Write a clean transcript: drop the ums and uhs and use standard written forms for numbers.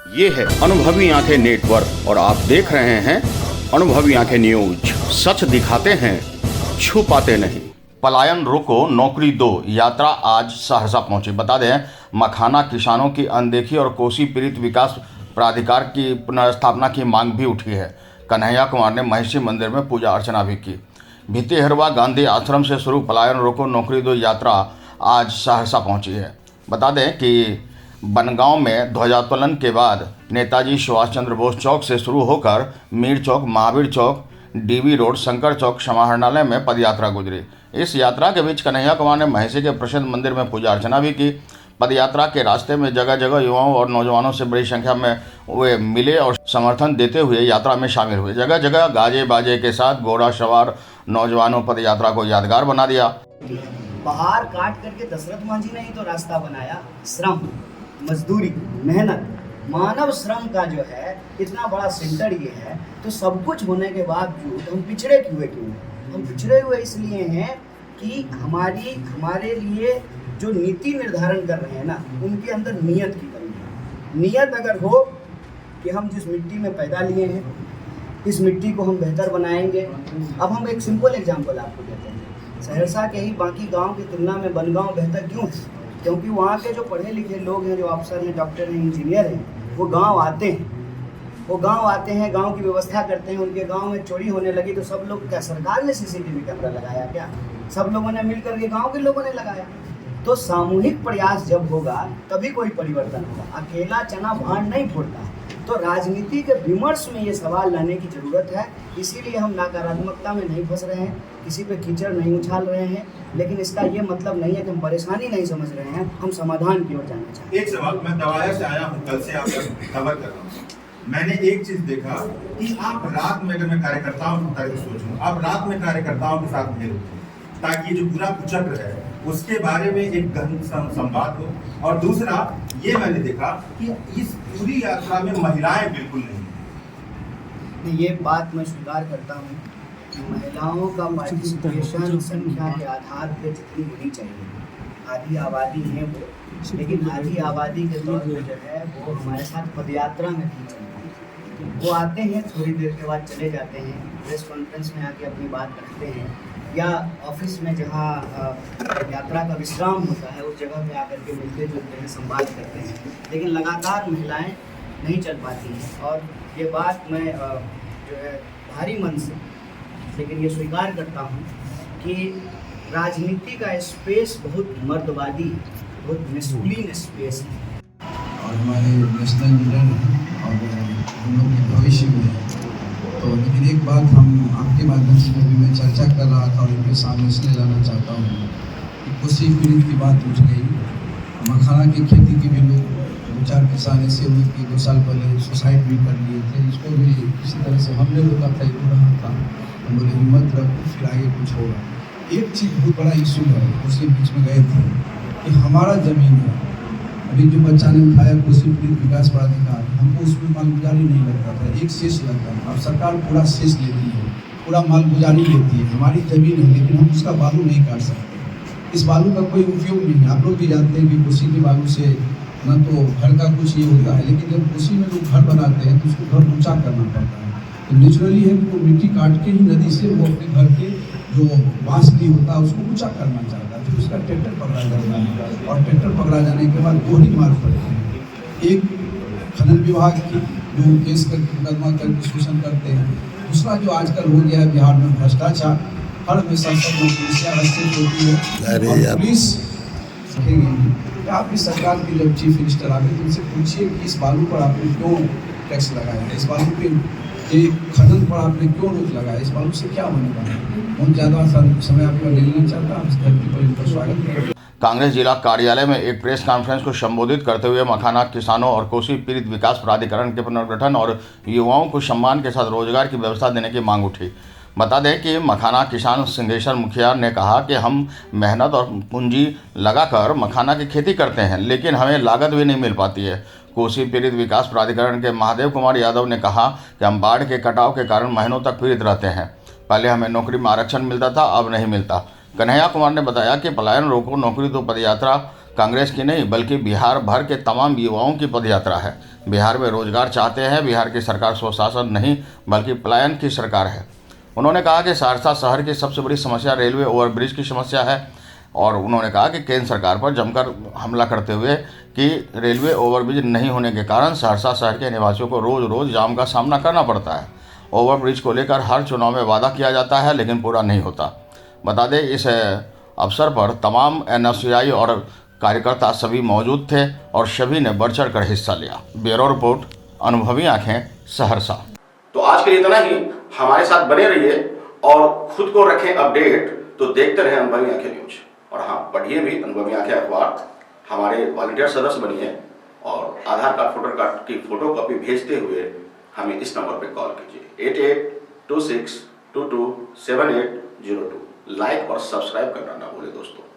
ये है अनुभवी आंखें नेटवर्क और आप देख रहे हैं अनुभवी आंखें न्यूज। सच दिखाते हैं, छुपाते नहीं। पलायन रोको नौकरी दो यात्रा आज सहरसा पहुंची। बता दें, मखाना किसानों की अनदेखी और कोसी पीड़ित विकास प्राधिकार की पुनर्स्थापना की मांग भी उठी है। कन्हैया कुमार ने महिषी मंदिर में पूजा अर्चना भी की। भितेहरवा गांधी आश्रम से शुरू पलायन रोको नौकरी दो यात्रा आज सहरसा पहुंची है। बता दें कि बनगांव में ध्वजारोहण के बाद नेताजी सुभाष चंद्र बोस चौक से शुरू होकर मीर चौक, महावीर चौक, डीवी रोड, शंकर चौक समाहरणालय में पदयात्रा गुजरी। इस यात्रा के बीच कन्हैया कुमार ने महिषी के प्रसिद्ध मंदिर में पूजा अर्चना भी की। पदयात्रा के रास्ते में जगह जगह युवाओं और नौजवानों से बड़ी संख्या में वे मिले और समर्थन देते हुए यात्रा में शामिल हुए। जगह जगह गाजे बाजे के साथ घोड़ा सवार नौजवानों पद यात्रा को यादगार बना दिया। पहाड़ काट करके दशरथ मांझी ने ही तो रास्ता बनाया। श्रम, मजदूरी, मेहनत, मानव श्रम का जो है इतना बड़ा सेंटर ये है, तो सब कुछ होने के बावजूद हम पिछड़े क्यों? हम पिछड़े हुए इसलिए हैं कि हमारे लिए जो नीति निर्धारण कर रहे हैं ना, उनके अंदर नियत की कमी है। नियत अगर हो कि हम जिस मिट्टी में पैदा लिए हैं, इस मिट्टी को हम बेहतर बनाएंगे। अब हम एक सिंपल एग्जांपल आपको देते हैं। सहरसा के ही बाकी गांव की तुलना में बनगांव बेहतर क्यों है? क्योंकि वहाँ के जो पढ़े लिखे लोग हैं, जो अफसर हैं, डॉक्टर हैं, इंजीनियर हैं, वो गांव आते हैं, गांव की व्यवस्था करते हैं। उनके गांव में चोरी होने लगी तो सब लोग, क्या सरकार ने सीसीटीवी कैमरा लगाया? क्या सब लोगों ने मिल करके, गांव के लोगों ने लगाया? तो सामूहिक प्रयास जब होगा तभी कोई परिवर्तन होगा। अकेला चना भांड नहीं फोड़ता। तो राजनीति के विमर्श में ये सवाल लाने की ज़रूरत है। इसीलिए हम नकारात्मकता में नहीं फंस रहे हैं, किसी पे कीचड़ नहीं उछाल रहे हैं, लेकिन इसका ये मतलब नहीं है कि हम परेशानी नहीं समझ रहे हैं, हम समाधान की ओर जाना चाहते हैं। एक सवाल, मैं दवाया से आया हूँ, कल से आपका खबर कर रहा हूँ। मैंने एक चीज देखा कि आप रात में, अगर मैं कार्यकर्ताओं की तरह सोचूं, आप रात में कार्यकर्ताओं के साथ मिले, ताकि जो पूरा कुचक्र है उसके बारे में एक गहन संवाद हो। और दूसरा ये मैंने देखा कि इस पूरी यात्रा में महिलाएं बिल्कुल नहीं। ये बात मैं स्वीकार करता हूँ कि महिलाओं का पार्टिसिपेशन संख्या के आधार पर जितनी होनी चाहिए, आधी आबादी है वो, लेकिन आधी आबादी के तौर पर जो है वो हमारे साथ पदयात्रा में भी चल रही है। वो आते हैं, थोड़ी देर के बाद चले जाते हैं, प्रेस कॉन्फ्रेंस में आके अपनी बात रखते हैं, या ऑफिस में जहाँ यात्रा का विश्राम होता है उस जगह पे आकर के मिलते जुलते हैं, संवाद करते हैं। लेकिन लगातार महिलाएं नहीं चल पाती हैं। और ये बात मैं जो है भारी मन से, लेकिन ये स्वीकार करता हूँ कि राजनीति का स्पेस बहुत मर्दवादी, बहुत मैस्कुलिन स्पेस है। और हमारे नेशनल लीडर हैं और हम लोग के भविष्य में है। तो लेकिन एक बात हम आपके माध्यम से भी मैं चर्चा कर रहा था और इनके सामने इसलिए लाना चाहता हूँ कि कोसी पीड़ित की बात उठ गई। मखाना की खेती के भी लोग, 2-4 किसान ऐसे हुए कि 2 साल पहले सुसाइड भी कर लिए थे। इसको भी किसी तरह से हमने रोका था, हो रहा था। हम बोले हिम्मत रखो, फिर आगे कुछ होगा। एक चीज़ बहुत बड़ा इशू है, उसी बीच में गए थे कि हमारा ज़मीन है। अभी जो बच्चा ने उठाया कोसी पीड़ित विकास प्राधिकार, हमको उसमें मालगुजारी नहीं लगता था, एक शेष लगता था। अब सरकार पूरा शेष लेती है, पूरा मालगुजारी लेती है। हमारी ज़मीन है लेकिन हम उसका बालू नहीं काट सकते। इस बालू का कोई उपयोग नहीं है। आप लोग भी जानते हैं कि कोसी के बालू से न तो घर का कुछ ये होता है, लेकिन जब कोसी में लोग घर बनाते हैं तो उसको घर ऊँचा करना पड़ता है। तो नेचुरली है कि वो मिट्टी काट के ही नदी से वो अपने घर के जो बांसली होता है उसको ऊँचा करना चाहता है। फिर उसका ट्रैक्टर पकड़ा जाता है और ट्रैक्टर पकड़ा जाने के बाद दोहरी मार पड़ती है। एक खनन विभाग की जो केस करके मुकदमा करके शोषण करते हैं। दूसरा जो आजकल हो गया है बिहार में भ्रष्टाचार, हर में संसद में पुलिसिया हस्तक्षेप होती है और पुलिस सकेंगे। आपकी सरकार की जब चीफ मिनिस्टर आते तो उनसे पूछिए कि इस बालू पर आपने क्यों टैक्स लगाया, इस बालू पे एक खनन पर आपने क्यों रोक लगाया, इस बालू से क्या होने वाला है। बहुत ज़्यादा समय आपका ले लेना चाहता हूँ, इस धरती पर इनका स्वागत करें। कांग्रेस जिला कार्यालय में एक प्रेस कॉन्फ्रेंस को संबोधित करते हुए मखाना किसानों और कोसी पीड़ित विकास प्राधिकरण के पुनर्गठन और युवाओं को सम्मान के साथ रोजगार की व्यवस्था देने की मांग उठी। बता दें कि मखाना किसान सिंहेश्वर मुखिया ने कहा कि हम मेहनत और पूंजी लगाकर मखाना की खेती करते हैं, लेकिन हमें लागत भी नहीं मिल पाती है। कोसी पीड़ित विकास प्राधिकरण के महादेव कुमार यादव ने कहा कि हम बाढ़ के कटाव के कारण महीनों तक पीड़ित रहते हैं। पहले हमें नौकरी में आरक्षण मिलता था, अब नहीं मिलता। कन्हैया कुमार ने बताया कि पलायन रोको नौकरी दो पदयात्रा कांग्रेस की नहीं बल्कि बिहार भर के तमाम युवाओं की पदयात्रा है। बिहार में रोजगार चाहते हैं। बिहार की सरकार स्वशासन नहीं बल्कि पलायन की सरकार है। उन्होंने कहा कि सहरसा शहर की सबसे बड़ी समस्या रेलवे ओवरब्रिज की समस्या है और उन्होंने कहा कि केंद्र सरकार पर जमकर हमला करते हुए कि रेलवे ओवरब्रिज नहीं होने के कारण सहरसा शहर के निवासियों को रोज़ रोज़ जाम का सामना करना पड़ता है। ओवरब्रिज को लेकर हर चुनाव में वादा किया जाता है लेकिन पूरा नहीं होता। बता दें इस अवसर पर तमाम NSCI और कार्यकर्ता सभी मौजूद थे और सभी ने बढ़ चढ़ कर हिस्सा लिया। ब्यूरो रिपोर्ट, अनुभवी आंखें, सहरसा। तो आज के लिए इतना ही। हमारे साथ बने रहिए और खुद को रखें अपडेट। तो देखते रहें अनुभवी आंखें न्यूज और हाँ, पढ़िए भी अनुभवी आंखें अखबार। हमारे वॉलंटियर सदस्य बनिए और आधार कार्ड, वोटर कार्ड की फोटो कॉपी भेजते हुए हमें इस नंबर पर कॉल कीजिए 8826227802। लाइक और सब्सक्राइब करना ना भूलें दोस्तों।